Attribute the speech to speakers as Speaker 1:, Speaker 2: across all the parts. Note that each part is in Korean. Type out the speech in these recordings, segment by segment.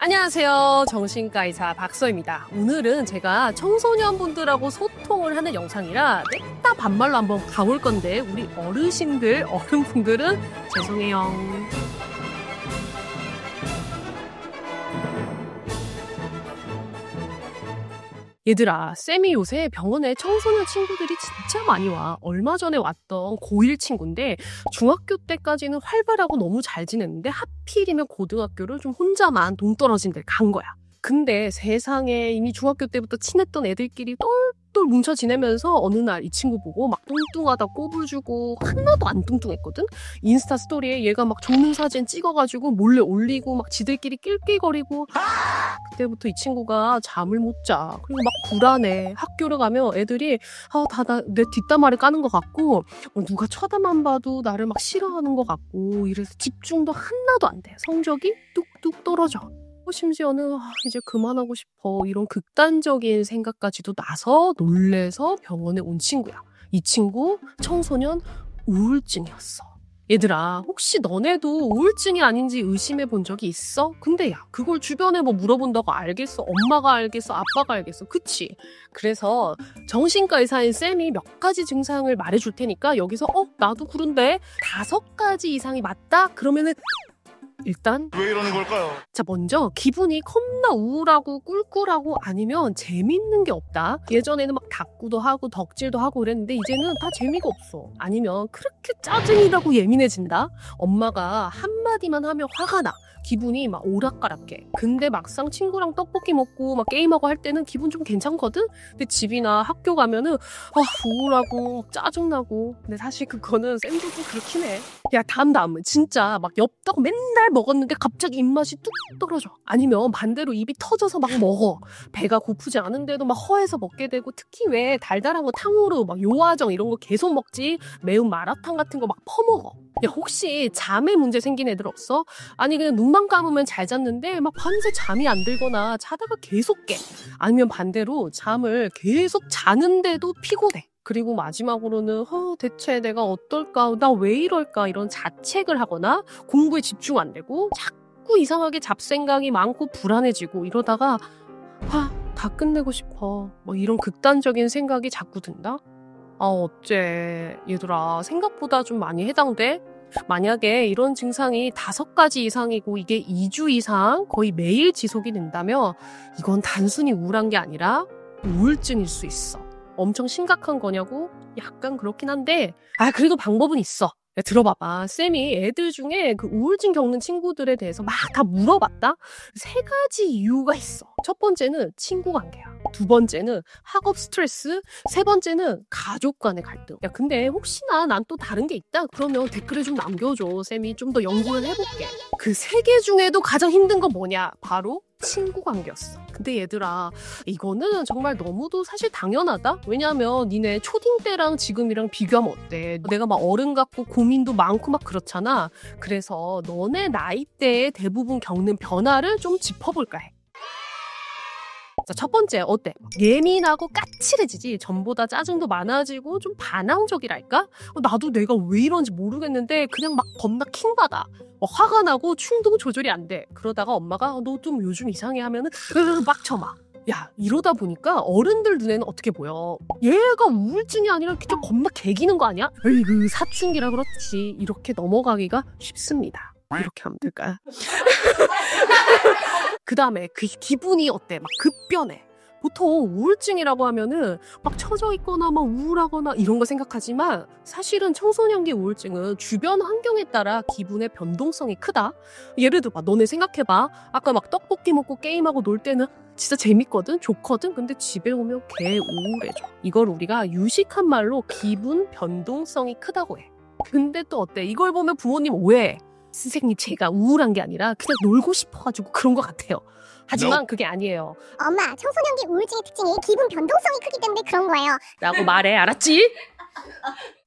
Speaker 1: 안녕하세요. 정신과 의사 박서입니다. 오늘은 제가 청소년분들하고 소통을 하는 영상이라 냅다 반말로 한번 가볼 건데 우리 어른분들은 죄송해요. 얘들아, 쌤이 요새 병원에 청소년 친구들이 진짜 많이 와. 얼마 전에 왔던 고1 친구인데 중학교 때까지는 활발하고 너무 잘 지냈는데 하필이면 고등학교를 좀 혼자만 동떨어진 데를 간 거야. 근데 세상에 이미 중학교 때부터 친했던 애들끼리 똘똘 뭉쳐 지내면서 어느 날 이 친구 보고 막 뚱뚱하다 꼬불 주고 하나도 안 뚱뚱했거든? 인스타 스토리에 얘가 막 죽는 사진 찍어가지고 몰래 올리고 막 지들끼리 낄낄거리고 그때부터 이 친구가 잠을 못 자. 그리고 막 불안해. 학교를 가면 애들이 다 내 뒷담화를 까는 것 같고 누가 쳐다만 봐도 나를 막 싫어하는 것 같고 이래서 집중도 하나도 안 돼. 성적이 뚝뚝 떨어져. 심지어는 이제 그만하고 싶어 이런 극단적인 생각까지도 나서 놀래서 병원에 온 친구야. 이 친구 청소년 우울증이었어. 얘들아, 혹시 너네도 우울증이 아닌지 의심해 본 적이 있어? 근데 야, 그걸 주변에 뭐 물어본다고 알겠어? 엄마가 알겠어? 아빠가 알겠어? 그치? 그래서 정신과 의사인 쌤이 몇 가지 증상을 말해줄 테니까 여기서 나도 그런데 5가지 이상이 맞다? 그러면은 일단
Speaker 2: 왜 이러는 걸까요?
Speaker 1: 자, 먼저 기분이 겁나 우울하고 꿀꿀하고 아니면 재밌는 게 없다. 예전에는 막 닭구도 하고 덕질도 하고 그랬는데 이제는 다 재미가 없어. 아니면 그렇게 짜증이라고 예민해진다. 엄마가 한마디만 하면 화가 나. 기분이 막 오락가락해. 근데 막상 친구랑 떡볶이 먹고 막 게임하고 할 때는 기분 좀 괜찮거든? 근데 집이나 학교 가면은 우울하고 짜증나고. 근데 사실 그거는 쌤도 좀 그렇긴 해. 야, 다음은 진짜 막 엽떡 맨날 먹었는데 갑자기 입맛이 뚝 떨어져. 아니면 반대로 입이 터져서 막 먹어. 배가 고프지 않은데도 막 허해서 먹게 되고 특히 왜 달달한 거 탕후루 막 요아정 이런 거 계속 먹지? 매운 마라탕 같은 거 막 퍼먹어. 야, 혹시 잠에 문제 생긴 애들 없어? 아니 그냥 눈만 감으면 잘 잤는데 막 밤새 잠이 안 들거나 자다가 계속 깨. 아니면 반대로 잠을 계속 자는데도 피곤해. 그리고 마지막으로는 대체 내가 어떨까? 나 왜 이럴까? 이런 자책을 하거나 공부에 집중 안 되고 자꾸 이상하게 잡생각이 많고 불안해지고 이러다가 다 끝내고 싶어. 뭐 이런 극단적인 생각이 자꾸 든다? 어째 얘들아, 생각보다 좀 많이 해당돼? 만약에 이런 증상이 5가지 이상이고 이게 2주 이상 거의 매일 지속이 된다면 이건 단순히 우울한 게 아니라 우울증일 수 있어. 엄청 심각한 거냐고? 약간 그렇긴 한데 그래도 방법은 있어. 야, 들어봐봐. 쌤이 애들 중에 그 우울증 겪는 친구들에 대해서 막 다 물어봤다? 3가지 이유가 있어. 첫 번째는 친구 관계야. 2번째는 학업 스트레스. 3번째는 가족 간의 갈등. 야, 근데 혹시나 난 또 다른 게 있다? 그러면 댓글에 좀 남겨줘. 쌤이 좀 더 연구를 해볼게. 그 3개 중에도 가장 힘든 건 뭐냐? 바로 친구 관계였어. 근데 얘들아, 이거는 정말 너무도 사실 당연하다? 왜냐면 니네 초딩 때랑 지금이랑 비교하면 어때? 내가 막 어른 같고 고민도 많고 막 그렇잖아. 그래서 너네 나이대에 대부분 겪는 변화를 좀 짚어볼까 해. 자, 첫 번째, 어때? 예민하고 까칠해지지. 전보다 짜증도 많아지고 좀 반항적이랄까? 나도 내가 왜 이런지 모르겠는데 그냥 막 겁나 킹받아. 화가 나고 충동 조절이 안 돼. 그러다가 엄마가 너 좀 요즘 이상해 하면은 막 쳐마. 야, 이러다 보니까 어른들 눈에는 어떻게 보여? 얘가 우울증이 아니라 그냥 겁나 개기는 거 아니야? 에이그 사춘기라 그렇지. 이렇게 넘어가기가 쉽습니다. 이렇게 하면 될까요? 그 다음에 그 기분이 어때? 막 급변해. 보통 우울증이라고 하면은 막 처져 있거나 막 우울하거나 이런 거 생각하지만 사실은 청소년기 우울증은 주변 환경에 따라 기분의 변동성이 크다. 예를 들어 봐. 너네 생각해봐. 아까 막 떡볶이 먹고 게임하고 놀 때는 진짜 재밌거든? 좋거든? 근데 집에 오면 개 우울해져. 이걸 우리가 유식한 말로 기분 변동성이 크다고 해. 근데 또 어때? 이걸 보면 부모님 오해해. 선생님, 제가 우울한 게 아니라 그냥 놀고 싶어가지고 그런 것 같아요. 하지만 그게 아니에요.
Speaker 3: 엄마, 청소년기 우울증의 특징이 기분 변동성이 크기 때문에 그런 거예요.
Speaker 1: 라고 말해. 알았지?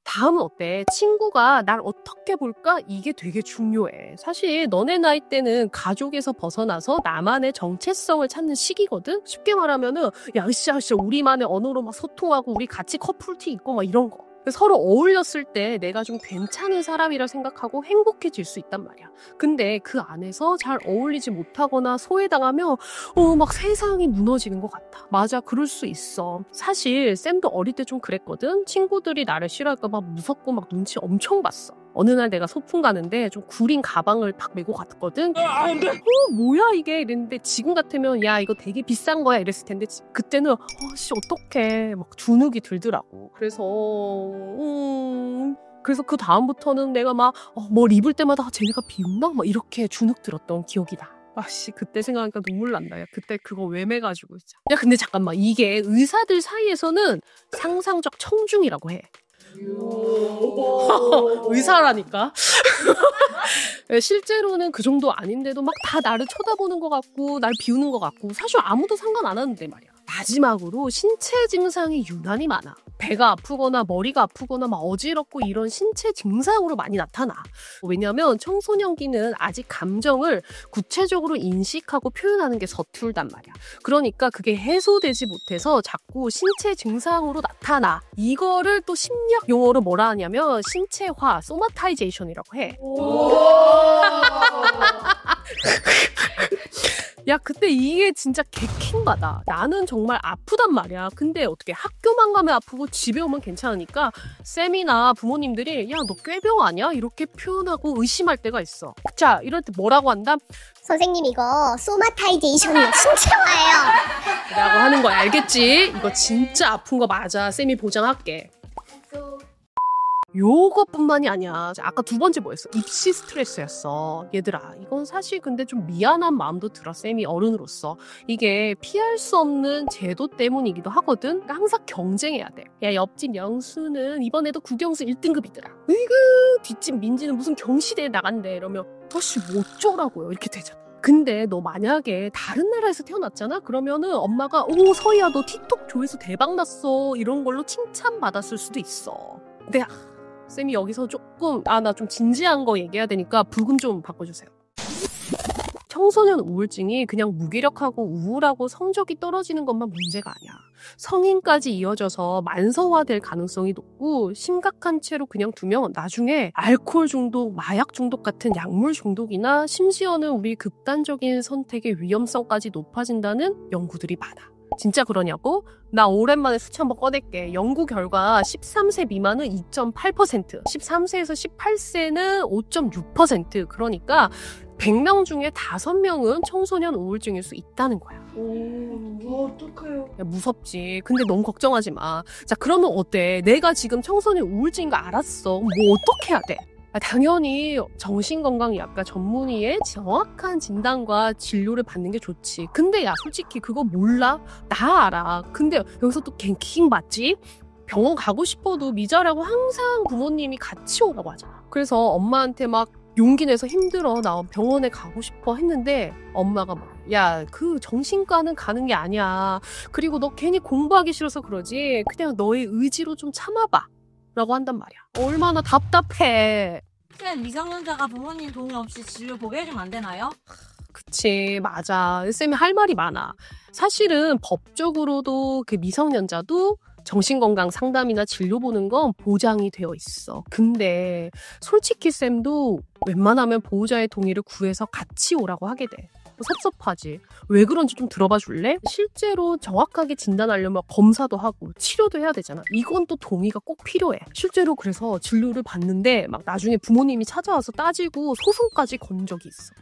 Speaker 1: 다음은 어때? 친구가 날 어떻게 볼까? 이게 되게 중요해. 사실 너네 나이 때는 가족에서 벗어나서 나만의 정체성을 찾는 시기거든? 쉽게 말하면은 야, 으쌰으쌰 우리만의 언어로 막 소통하고 우리 같이 커플티 있고 막 이런 거. 서로 어울렸을 때 내가 좀 괜찮은 사람이라 생각하고 행복해질 수 있단 말이야. 근데 그 안에서 잘 어울리지 못하거나 소외당하면 막 세상이 무너지는 것 같아. 맞아, 그럴 수 있어. 사실 쌤도 어릴 때 좀 그랬거든. 친구들이 나를 싫어할까 봐 무섭고 막 눈치 엄청 봤어. 어느 날 내가 소풍 가는데 좀 구린 가방을 딱 메고 갔거든. 안 돼. 뭐야 이게 이랬는데 지금 같으면 야 이거 되게 비싼 거야 이랬을 텐데 그때는 씨 어떡해 막 주눅이 들더라고. 그래서 그 다음부터는 내가 막 뭘 입을 때마다 쟤네가 비웃나? 막 이렇게 주눅 들었던 기억이 나. 아씨 그때 생각하니까 눈물 난다. 야 그때 그거 외매가지고 진짜. 야 근데 잠깐만 이게 의사들 사이에서는 상상적 청중이라고 해. 의사라니까. 실제로는 그 정도 아닌데도 막 다 나를 쳐다보는 것 같고 날 비우는 것 같고 사실 아무도 상관 안 하는데 말이야. 마지막으로 신체 증상이 유난히 많아. 배가 아프거나 머리가 아프거나 막 어지럽고 이런 신체 증상으로 많이 나타나. 왜냐면 청소년기는 아직 감정을 구체적으로 인식하고 표현하는 게 서툴단 말이야. 그러니까 그게 해소되지 못해서 자꾸 신체 증상으로 나타나. 이거를 또 심리학 용어로 뭐라 하냐면 신체화, 소마타이제이션이라고 해. 야 그때 이게 진짜 개킹받아. 나는 정말 아프단 말이야. 근데 어떻게 학교만 가면 아프고 집에 오면 괜찮으니까 쌤이나 부모님들이 야 너 꾀병 아니야? 이렇게 표현하고 의심할 때가 있어. 자 이럴 때 뭐라고 한다?
Speaker 3: 선생님 이거 소마타이제이션이에요. 신체화예요.
Speaker 1: 라고 하는 거야. 알겠지? 이거 진짜 아픈 거 맞아. 쌤이 보장할게. 요것뿐만이 아니야. 아까 두 번째 뭐였어? 입시 스트레스였어. 얘들아 이건 사실 근데 좀 미안한 마음도 들어. 쌤이 어른으로서 이게 피할 수 없는 제도 때문이기도 하거든. 그러니까 항상 경쟁해야 돼. 야 옆집 영수는 이번에도 국영수 1등급이더라. 으이구 뒷집 민지는 무슨 경시대에 나간대. 이러면 아씨 뭐 어쩌라고요. 이렇게 되잖아. 근데 너 만약에 다른 나라에서 태어났잖아? 그러면은 엄마가 서희야 너 틱톡 조회수 대박났어. 이런 걸로 칭찬받았을 수도 있어. 근데 쌤이 여기서 조금 나 좀 진지한 거 얘기해야 되니까 부금 좀 바꿔주세요. 청소년 우울증이 그냥 무기력하고 우울하고 성적이 떨어지는 것만 문제가 아니야. 성인까지 이어져서 만성화될 가능성이 높고 심각한 채로 그냥 두면 나중에 알코올 중독, 마약 중독 같은 약물 중독이나 심지어는 우리 극단적인 선택의 위험성까지 높아진다는 연구들이 많아. 진짜 그러냐고? 나 오랜만에 수치 한번 꺼낼게. 연구 결과 13세 미만은 2.8%, 13세에서 18세는 5.6%. 그러니까 100명 중에 5명은 청소년 우울증일 수 있다는 거야.
Speaker 2: 어떡해요.
Speaker 1: 야, 무섭지. 근데 너무 걱정하지 마. 자, 그러면 어때? 내가 지금 청소년 우울증인 거 알았어. 뭐 어떻게 해야 돼? 당연히 정신건강의학과 전문의의 정확한 진단과 진료를 받는 게 좋지. 근데 야 솔직히 그거 몰라? 나 알아. 근데 여기서 또 갱킹 맞지? 병원 가고 싶어도 미자라고 항상 부모님이 같이 오라고 하잖아. 그래서 엄마한테 막 용기 내서 힘들어 나 병원에 가고 싶어 했는데 엄마가 막 야 그 정신과는 가는 게 아니야. 그리고 너 괜히 공부하기 싫어서 그러지. 그냥 너의 의지로 좀 참아봐. 라고 한단 말이야. 얼마나 답답해.
Speaker 2: 쌤, 미성년자가 부모님 동의 없이 진료 보게 해주면 안 되나요?
Speaker 1: 그치, 맞아. 쌤이 할 말이 많아. 사실은 법적으로도 그 미성년자도 정신건강 상담이나 진료 보는 건 보장이 되어 있어. 근데 솔직히 쌤도 웬만하면 보호자의 동의를 구해서 같이 오라고 하게 돼. 섭섭하지. 왜 그런지 좀 들어봐 줄래? 실제로 정확하게 진단하려면 검사도 하고 치료도 해야 되잖아. 이건 또 동의가 꼭 필요해. 실제로 그래서 진료를 받는데 막 나중에 부모님이 찾아와서 따지고 소송까지 건 적이 있어.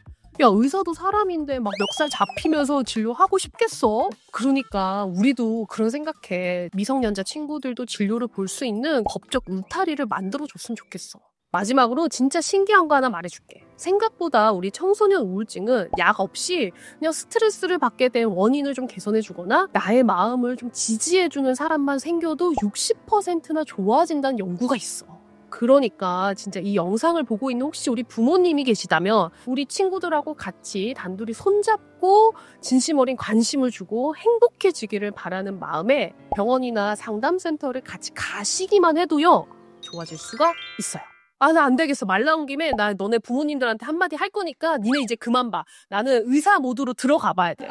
Speaker 1: 야 의사도 사람인데 막 멱살 잡히면서 진료하고 싶겠어? 그러니까 우리도 그런 생각해. 미성년자 친구들도 진료를 볼 수 있는 법적 울타리를 만들어줬으면 좋겠어. 마지막으로 진짜 신기한 거 하나 말해줄게. 생각보다 우리 청소년 우울증은 약 없이 그냥 스트레스를 받게 된 원인을 좀 개선해주거나 나의 마음을 좀 지지해주는 사람만 생겨도 60%나 좋아진다는 연구가 있어. 그러니까 진짜 이 영상을 보고 있는 혹시 우리 부모님이 계시다면 우리 친구들하고 같이 단둘이 손잡고 진심 어린 관심을 주고 행복해지기를 바라는 마음에 병원이나 상담센터를 같이 가시기만 해도요 좋아질 수가 있어요. 나 안 되겠어. 말 나온 김에 나 너네 부모님들한테 한마디 할 거니까 니네 이제 그만 봐. 나는 의사 모드로 들어가 봐야 돼.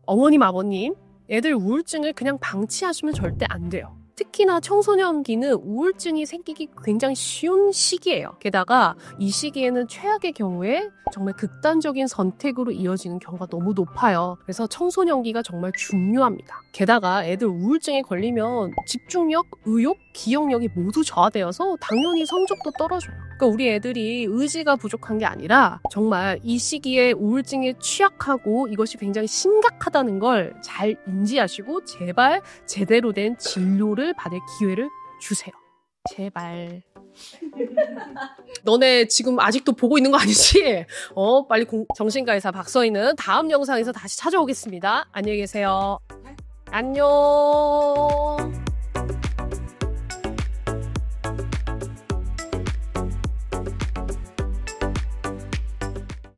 Speaker 1: 어머님, 아버님, 애들 우울증을 그냥 방치하시면 절대 안 돼요. 특히나 청소년기는 우울증이 생기기 굉장히 쉬운 시기예요. 게다가 이 시기에는 최악의 경우에 정말 극단적인 선택으로 이어지는 경우가 너무 높아요. 그래서 청소년기가 정말 중요합니다. 게다가 애들 우울증에 걸리면 집중력, 의욕, 기억력이 모두 저하되어서 당연히 성적도 떨어져요. 그러니까 우리 애들이 의지가 부족한 게 아니라 정말 이 시기에 우울증에 취약하고 이것이 굉장히 심각하다는 걸 잘 인지하시고 제발 제대로 된 진료를 받을 기회를 주세요. 제발. 너네 지금 아직도 보고 있는 거 아니지? 빨리 정신과 의사 박서희는 다음 영상에서 다시 찾아오겠습니다. 안녕히 계세요. 안녕.